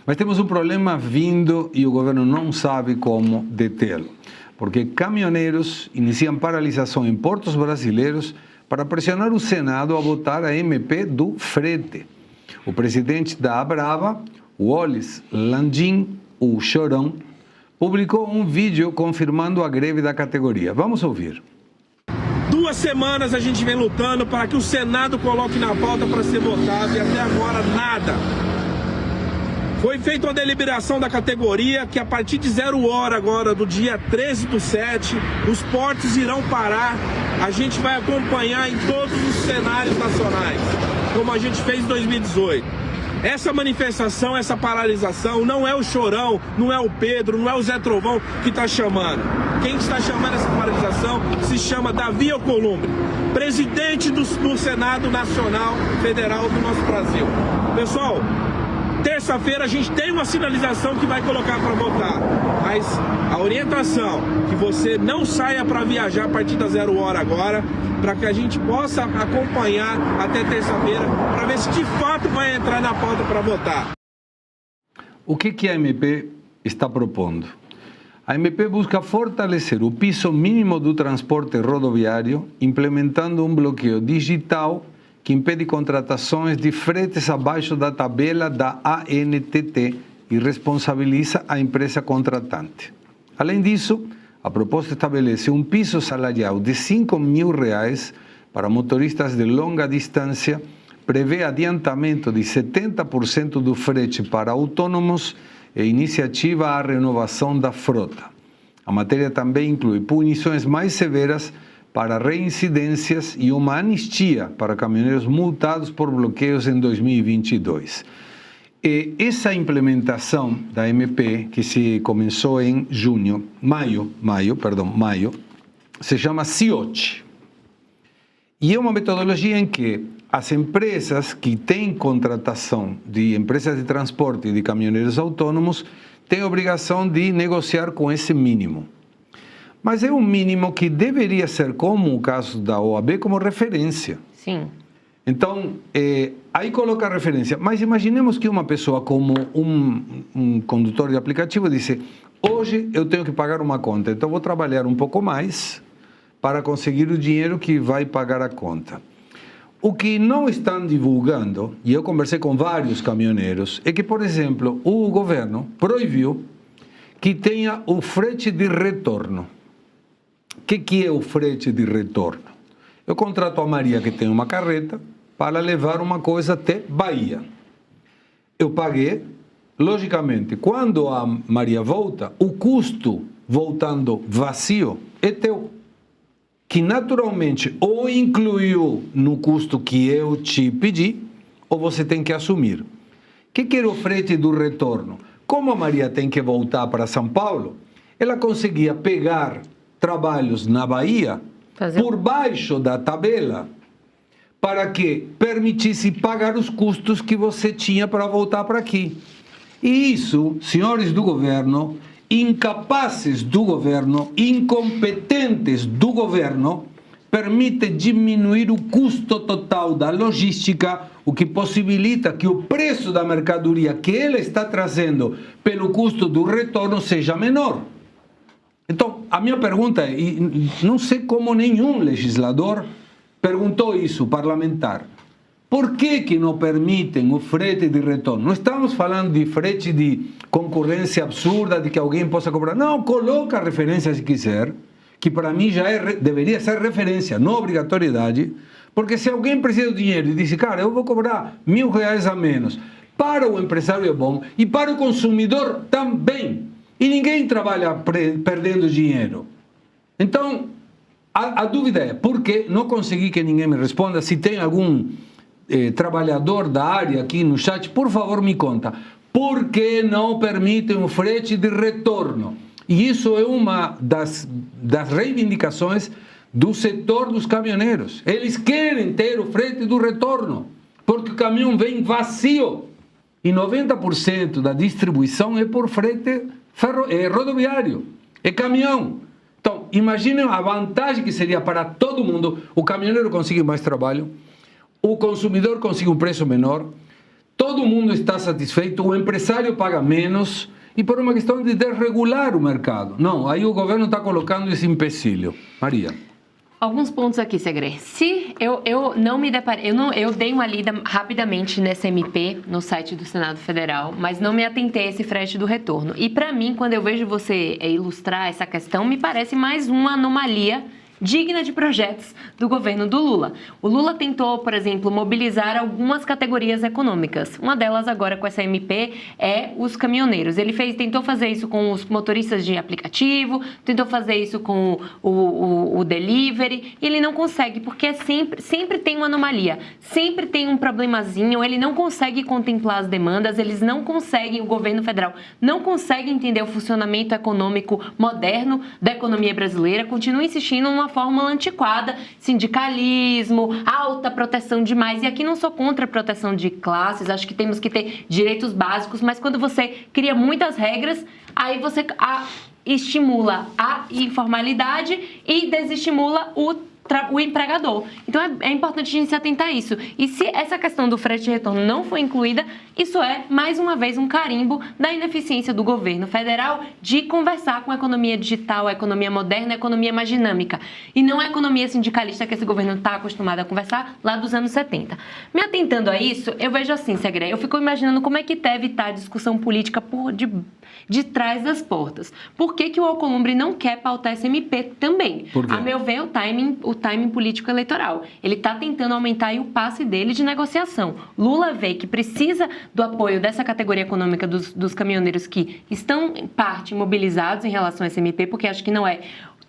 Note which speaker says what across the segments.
Speaker 1: Mas temos um problema vindo e o governo não sabe como detê-lo, porque caminhoneiros iniciam paralisação em portos brasileiros para pressionar o Senado a votar a MP do frete. O presidente da Abrava, Wallace Landim, o Chorão, publicou um vídeo confirmando a greve da categoria. Vamos ouvir.
Speaker 2: 2 semanas a gente vem lutando para que o Senado coloque na pauta para ser votado e até agora nada. Foi feita uma deliberação da categoria que a partir de 0h agora, do dia 13/7, os portos irão parar. A gente vai acompanhar em todos os cenários nacionais, como a gente fez em 2018. Essa manifestação, essa paralisação, não é o Chorão, não é o Pedro, não é o Zé Trovão que está chamando. Quem está chamando essa paralisação se chama Davi Alcolumbre, presidente do Senado Nacional Federal do nosso Brasil. Pessoal, terça-feira a gente tem uma sinalização que vai colocar para votar, mas a orientação que você não saia para viajar a partir da 0h agora, para que a gente possa acompanhar até terça-feira, para ver se de fato vai entrar na pauta para votar.
Speaker 1: O que a MP está propondo? A MP busca fortalecer o piso mínimo do transporte rodoviário, implementando um bloqueio digital que impede contratações de fretes abaixo da tabela da ANTT e responsabiliza a empresa contratante. Além disso, a proposta estabelece um piso salarial de R$ 5.000 para motoristas de longa distância, prevê adiantamento de 70% do frete para autônomos e iniciativa à renovação da frota. A matéria também inclui punições mais severas para reincidências e uma anistia para caminhoneiros multados por bloqueios em 2022. E essa implementação da MP, que se começou em maio, se chama CIOT. E é uma metodologia em que as empresas que têm contratação de empresas de transporte e de caminhoneiros autônomos têm a obrigação de negociar com esse mínimo. Mas é um mínimo que deveria ser, como o caso da OAB, como referência.
Speaker 3: Sim.
Speaker 1: Então, aí coloca a referência. Mas imaginemos que uma pessoa como um condutor de aplicativo disse: hoje eu tenho que pagar uma conta, então vou trabalhar um pouco mais para conseguir o dinheiro que vai pagar a conta. O que não estão divulgando, e eu conversei com vários caminhoneiros, é que, por exemplo, o governo proibiu que tenha o frete de retorno. O que é o frete de retorno? Eu contrato a Maria, que tem uma carreta, para levar uma coisa até Bahia. Eu paguei, logicamente, quando a Maria volta, o custo voltando vazio é teu, que naturalmente ou incluiu no custo que eu te pedi, ou você tem que assumir. O que era o frete do retorno? Como a Maria tem que voltar para São Paulo, ela conseguia pegar trabalhos na Bahia por baixo da tabela para que permitisse pagar os custos que você tinha para voltar para aqui. E isso, senhores do governo, incapazes do governo, incompetentes do governo, permite diminuir o custo total da logística, o que possibilita que o preço da mercadoria que ele está trazendo pelo custo do retorno seja menor. Então, a minha pergunta é, e não sei como nenhum legislador perguntou isso, parlamentar, por que não permitem o frete de retorno? Não estamos falando de frete de concorrência absurda, de que alguém possa cobrar. Não, coloca a referência se quiser, que para mim já deveria ser referência, não obrigatoriedade, porque se alguém precisa de dinheiro e diz, cara, eu vou cobrar R$1.000 a menos, para o empresário é bom e para o consumidor também. E ninguém trabalha perdendo dinheiro. Então, a dúvida é, por que não consegui que ninguém me responda? Se tem algum trabalhador da área aqui no chat, por favor me conta. Por que não permitem o frete de retorno? E isso é uma das reivindicações do setor dos caminhoneiros. Eles querem ter o frete do retorno, porque o caminhão vem vazio. E 90% da distribuição é por frete rodoviário, é caminhão. Então, imaginem a vantagem que seria para todo mundo. O caminhoneiro consegue mais trabalho, o consumidor consegue um preço menor, todo mundo está satisfeito, o empresário paga menos, e por uma questão de desregular o mercado. Não, aí o governo está colocando esse empecilho. Maria.
Speaker 3: Alguns pontos aqui, Segre. Se eu não me deparei, eu dei uma lida rapidamente nessa MP no site do Senado Federal, mas não me atentei a esse frete do retorno. E para mim, quando eu vejo você ilustrar essa questão, me parece mais uma anomalia digna de projetos do governo do Lula. O Lula tentou, por exemplo, mobilizar algumas categorias econômicas. Uma delas agora com essa MP é os caminhoneiros. Ele tentou fazer isso com os motoristas de aplicativo, tentou fazer isso com o delivery, e ele não consegue, porque sempre tem uma anomalia, sempre tem um problemazinho, ele não consegue contemplar as demandas, eles não conseguem, o governo federal não consegue entender o funcionamento econômico moderno da economia brasileira, continua insistindo numa fórmula antiquada, sindicalismo, alta proteção demais. E aqui não sou contra a proteção de classes, acho que temos que ter direitos básicos, mas quando você cria muitas regras, aí você estimula a informalidade e desestimula o empregador. Então é importante a gente se atentar a isso. E se essa questão do frete de retorno não for incluída, isso é, mais uma vez, um carimbo da ineficiência do governo federal de conversar com a economia digital, a economia moderna, a economia mais dinâmica. E não a economia sindicalista que esse governo está acostumado a conversar lá dos anos 70. Me atentando a isso, eu vejo assim, Segre, eu fico imaginando como é que deve estar a discussão política de trás das portas. Por que o Alcolumbre não quer pautar essa MP também?
Speaker 1: Por quê?
Speaker 3: A meu ver, o timing político eleitoral. Ele está tentando aumentar aí o passe dele de negociação. Lula vê que precisa do apoio dessa categoria econômica dos caminhoneiros que estão, em parte, mobilizados em relação a essa MP, porque acho que não é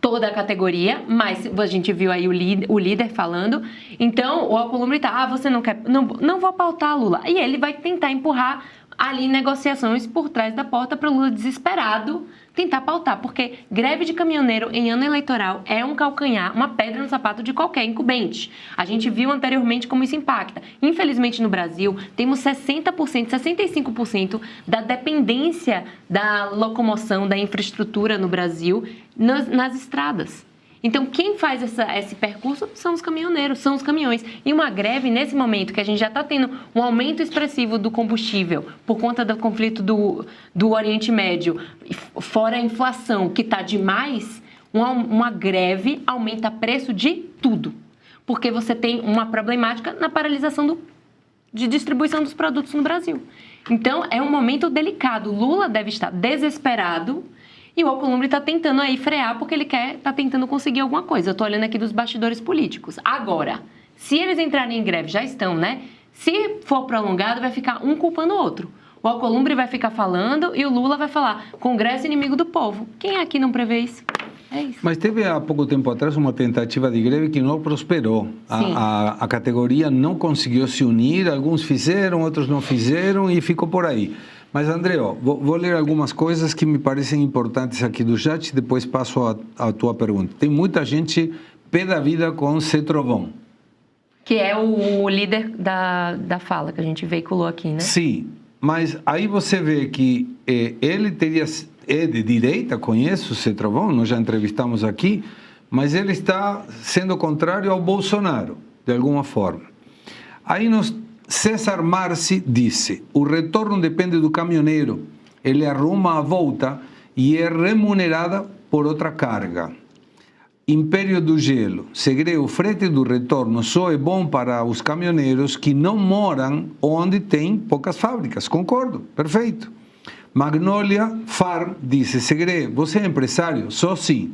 Speaker 3: toda a categoria, mas a gente viu aí o líder falando. Então, o Alcolumbre está, você não quer, não vou pautar Lula. E ele vai tentar empurrar ali negociações por trás da porta para o Lula desesperado tentar pautar, porque greve de caminhoneiro em ano eleitoral é um calcanhar, uma pedra no sapato de qualquer incumbente. A gente viu anteriormente como isso impacta. Infelizmente, no Brasil, temos 60%, 65% da dependência da locomoção, da infraestrutura no Brasil nas estradas. Então, quem faz esse percurso são os caminhoneiros, são os caminhões. E uma greve, nesse momento, que a gente já está tendo um aumento expressivo do combustível por conta do conflito do Oriente Médio, fora a inflação, que está demais, uma greve aumenta preço de tudo. Porque você tem uma problemática na paralisação de distribuição dos produtos no Brasil. Então, é um momento delicado. Lula deve estar desesperado. E o Alcolumbre está tentando aí frear porque ele está tentando conseguir alguma coisa. Eu estou olhando aqui dos bastidores políticos. Agora, se eles entrarem em greve, já estão, né? Se for prolongado, vai ficar um culpando o outro. O Alcolumbre vai ficar falando e o Lula vai falar Congresso inimigo do povo. Quem aqui não prevê isso? É isso.
Speaker 1: Mas teve há pouco tempo atrás uma tentativa de greve que não prosperou. A categoria não conseguiu se unir, alguns fizeram, outros não fizeram e ficou por aí. Mas, André, vou ler algumas coisas que me parecem importantes aqui do chat e depois passo a tua pergunta. Tem muita gente pé da vida com Zé Trovão.
Speaker 3: Que é o líder da fala que a gente veiculou aqui, né?
Speaker 1: Sim, mas aí você vê que ele é de direita, conheço o Zé Trovão, nós já entrevistamos aqui, mas ele está sendo contrário ao Bolsonaro, de alguma forma. Aí César Marci disse, o retorno depende do caminhoneiro, ele arruma a volta e é remunerada por outra carga. Império do Gelo, Segre, o frete do retorno só é bom para os caminhoneiros que não moram onde tem poucas fábricas, concordo, perfeito. Magnolia Farm disse, Segre, você é empresário? Só sim.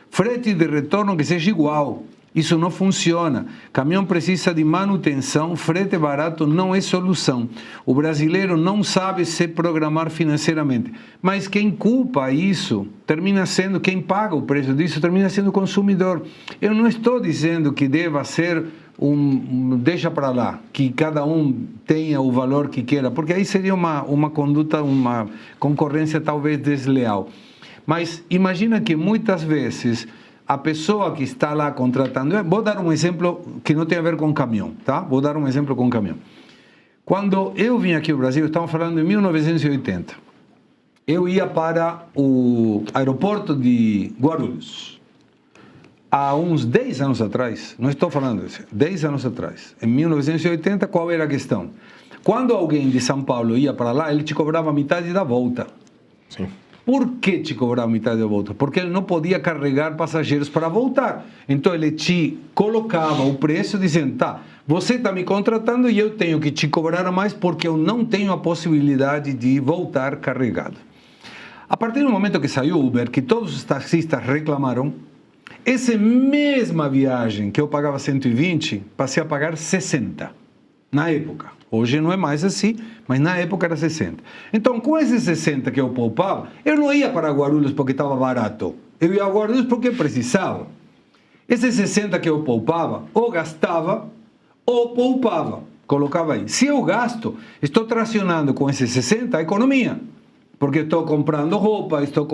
Speaker 1: Frete de retorno que seja igual. Isso não funciona. Caminhão precisa de manutenção, frete barato não é solução. O brasileiro não sabe se programar financeiramente. Mas quem culpa isso termina sendo, quem paga o preço disso termina sendo o consumidor. Eu não estou dizendo que deva ser deixa para lá, que cada um tenha o valor que queira, porque aí seria uma conduta, uma concorrência talvez desleal. Mas imagina que muitas vezes a pessoa que está lá contratando, vou dar um exemplo que não tem a ver com caminhão, tá? Vou dar um exemplo com caminhão. Quando eu vim aqui ao Brasil, estamos falando de 1980, eu ia para o aeroporto de Guarulhos. Há uns 10 anos atrás, não estou falando disso, 10 anos atrás, em 1980, qual era a questão? Quando alguém de São Paulo ia para lá, ele te cobrava metade da volta.
Speaker 4: Sim.
Speaker 1: Por que te cobrava metade da volta? Porque ele não podia carregar passageiros para voltar. Então ele te colocava o preço dizendo, tá, você está me contratando e eu tenho que te cobrar mais porque eu não tenho a possibilidade de voltar carregado. A partir do momento que saiu o Uber, que todos os taxistas reclamaram, essa mesma viagem que eu pagava 120, passei a pagar 60, na época. Hoje não é mais assim, mas na época era 60. Então, com esses 60 que eu poupava, eu não ia para Guarulhos porque estava barato. Eu ia a Guarulhos porque precisava. Esses 60 que eu poupava, ou gastava, ou poupava. Colocava aí. Se eu gasto, estou tracionando com esses 60 a economia. Porque estou comprando roupa, estou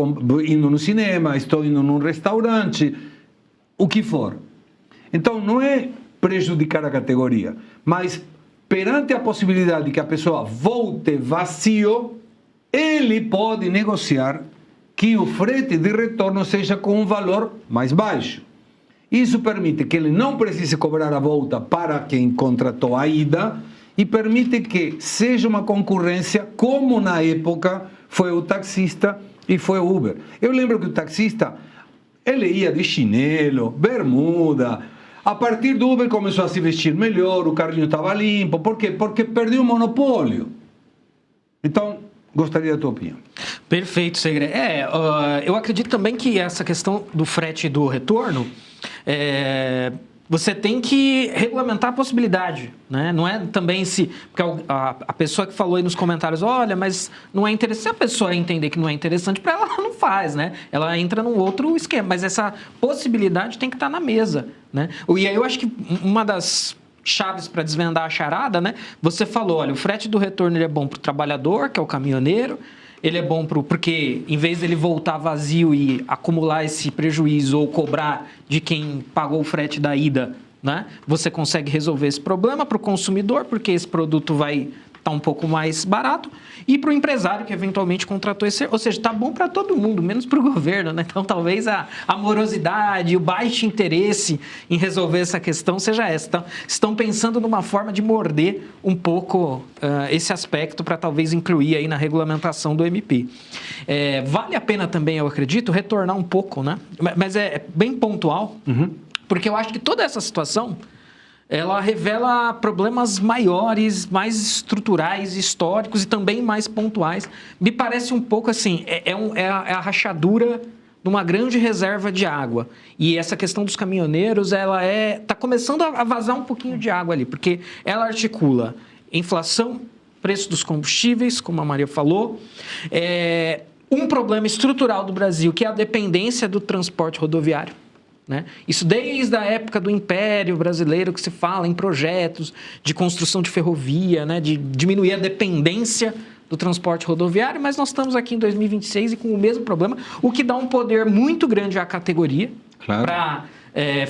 Speaker 1: indo no cinema, estou indo num restaurante, o que for. Então, não é prejudicar a categoria, mas perante a possibilidade de que a pessoa volte vazio, ele pode negociar que o frete de retorno seja com um valor mais baixo. Isso permite que ele não precise cobrar a volta para quem contratou a ida e permite que seja uma concorrência como na época foi o taxista e foi o Uber. Eu lembro que o taxista, ele ia de chinelo, bermuda. A partir do Uber começou a se vestir melhor, o carrinho estava limpo. Por quê? Porque perdeu o monopólio. Então, gostaria da tua opinião.
Speaker 4: Perfeito, Segre. Eu acredito também que essa questão do frete e do retorno, você tem que regulamentar a possibilidade, né? Não é também se... Porque a pessoa que falou aí nos comentários, olha, mas não é interessante. Se a pessoa entender que não é interessante para ela, ela não faz, né? Ela entra num outro esquema. Mas essa possibilidade tem que estar na mesa, né? E aí eu acho que uma das chaves para desvendar a charada, né? Você falou, olha, o frete do retorno ele é bom para o trabalhador, que é o caminhoneiro. Ele é bom porque, em vez dele voltar vazio e acumular esse prejuízo ou cobrar de quem pagou o frete da ida, né? Você consegue resolver esse problema para o consumidor, porque esse produto vai estar um pouco mais barato, e para o empresário que eventualmente contratou esse... Ou seja, está bom para todo mundo, menos para o governo, né? Então, talvez a morosidade, o baixo interesse em resolver essa questão seja essa. Então, estão pensando numa forma de morder um pouco esse aspecto para talvez incluir aí na regulamentação do MP. Vale a pena também, eu acredito, retornar um pouco, né? Mas é bem pontual, porque eu acho que toda essa situação ela revela problemas maiores, mais estruturais, históricos e também mais pontuais. Me parece um pouco assim, é a rachadura de uma grande reserva de água. E essa questão dos caminhoneiros, ela está começando a vazar um pouquinho de água ali, porque ela articula inflação, preço dos combustíveis, como a Maria falou, um problema estrutural do Brasil, que é a dependência do transporte rodoviário. Né? Isso desde a época do Império Brasileiro, que se fala em projetos de construção de ferrovia, né? De diminuir a dependência do transporte rodoviário, mas nós estamos aqui em 2026 e com o mesmo problema, o que dá um poder muito grande à categoria para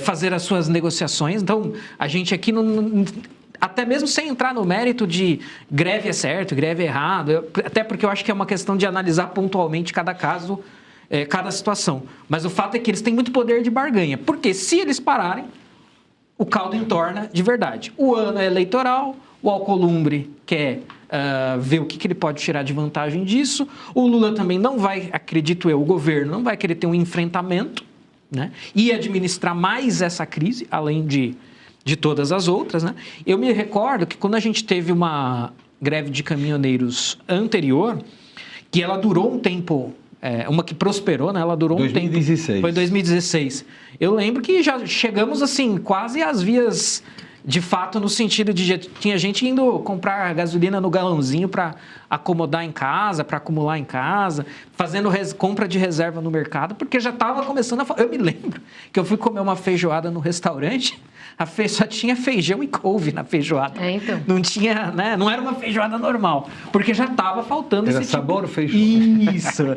Speaker 4: fazer as suas negociações. Então, a gente aqui até mesmo sem entrar no mérito de greve é certo, greve é errado, até porque eu acho que é uma questão de analisar pontualmente cada caso, cada situação. Mas o fato é que eles têm muito poder de barganha, porque se eles pararem, o caldo entorna de verdade. O ano é eleitoral, o Alcolumbre quer ver o que ele pode tirar de vantagem disso, o Lula também não vai, acredito eu, o governo não vai querer ter um enfrentamento, né, e administrar mais essa crise, além de todas as outras, né? Eu me recordo que quando a gente teve uma greve de caminhoneiros anterior, que ela durou um tempo... uma que prosperou, né? Ela durou
Speaker 1: 2016.
Speaker 4: Um tempo. Foi 2016. Eu lembro que já chegamos, assim, quase às vias de fato, no sentido de... Tinha gente indo comprar gasolina no galãozinho para acomodar em casa, para acumular em casa, fazendo compra de reserva no mercado, porque já estava começando a... Eu me lembro que eu fui comer uma feijoada no restaurante, só tinha feijão e couve na feijoada.
Speaker 3: Então.
Speaker 4: Não tinha, né? Não era uma feijoada normal, porque já estava faltando
Speaker 1: era
Speaker 4: esse
Speaker 1: sabor
Speaker 4: tipo...
Speaker 1: feijoada.
Speaker 4: Isso.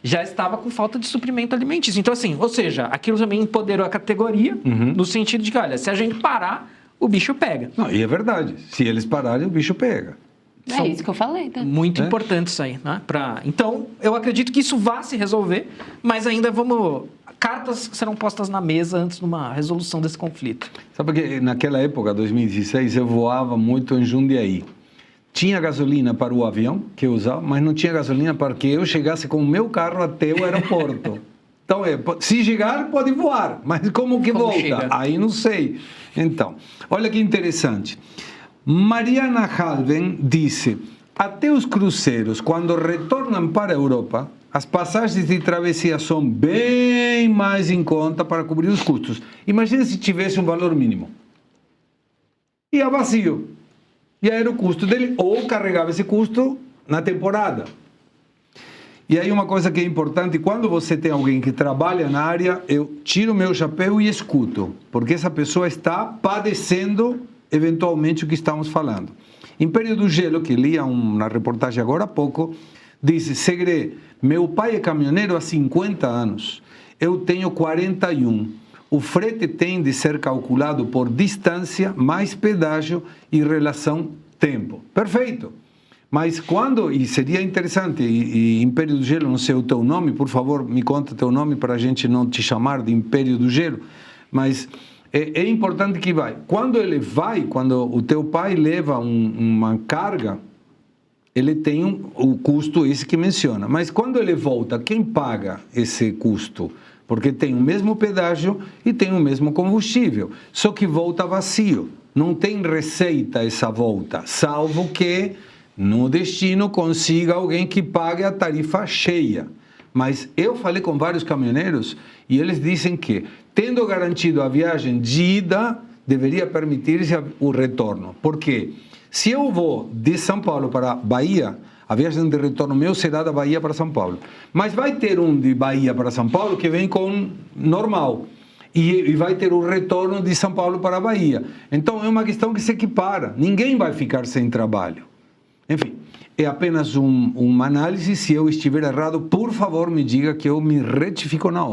Speaker 4: Já estava com falta de suprimento alimentício. Então, assim, ou seja, aquilo também empoderou a categoria, no sentido de que, olha, se a gente parar, o bicho pega.
Speaker 1: Não, e é verdade. Se eles pararem, o bicho pega.
Speaker 3: É isso que eu falei, tá?
Speaker 4: Muito importante isso aí, né? Então, eu acredito que isso vá se resolver, mas ainda cartas serão postas na mesa antes de uma resolução desse conflito.
Speaker 1: Sabe que naquela época, 2016, eu voava muito em Jundiaí. tinha gasolina para o avião que eu usava, mas não tinha gasolina para que eu chegasse com o meu carro até o aeroporto. Então, se chegar, pode voar, mas como volta?
Speaker 4: Chega?
Speaker 1: Aí não sei. Então, olha que interessante. Mariana Halven disse, até os cruzeiros, quando retornam para a Europa, as passagens de travessia são bem mais em conta para cobrir os custos. Imagina se tivesse um valor mínimo. Ia vazio. E aí era o custo dele, ou carregava esse custo na temporada. E aí uma coisa que é importante, quando você tem alguém que trabalha na área, eu tiro o meu chapéu e escuto, porque essa pessoa está padecendo eventualmente o que estamos falando. Império do Gelo, que li na reportagem agora há pouco, disse, Segre, meu pai é caminhoneiro há 50 anos, eu tenho 41. O frete tem de ser calculado por distância, mais pedágio e relação tempo. Perfeito. Mas quando, e seria interessante, e Império do Gelo, não sei o teu nome, por favor, me conta teu nome para a gente não te chamar de Império do Gelo, mas é importante que vai. Quando ele vai, quando o teu pai leva uma carga, ele tem o custo esse que menciona. Mas quando ele volta, quem paga esse custo? Porque tem o mesmo pedágio e tem o mesmo combustível, só que volta vazio. Não tem receita essa volta, salvo que no destino consiga alguém que pague a tarifa cheia. Mas eu falei com vários caminhoneiros e eles dizem que, tendo garantido a viagem de ida, deveria permitir-se o retorno. Por quê? Se eu vou de São Paulo para Bahia, a viagem de retorno meu será da Bahia para São Paulo. Mas vai ter um de Bahia para São Paulo que vem com normal. E vai ter o retorno de São Paulo para a Bahia. Então é uma questão que se equipara. Ninguém vai ficar sem trabalho. Enfim, é apenas uma análise. Se eu estiver errado, por favor, me diga que eu me retifico na hora.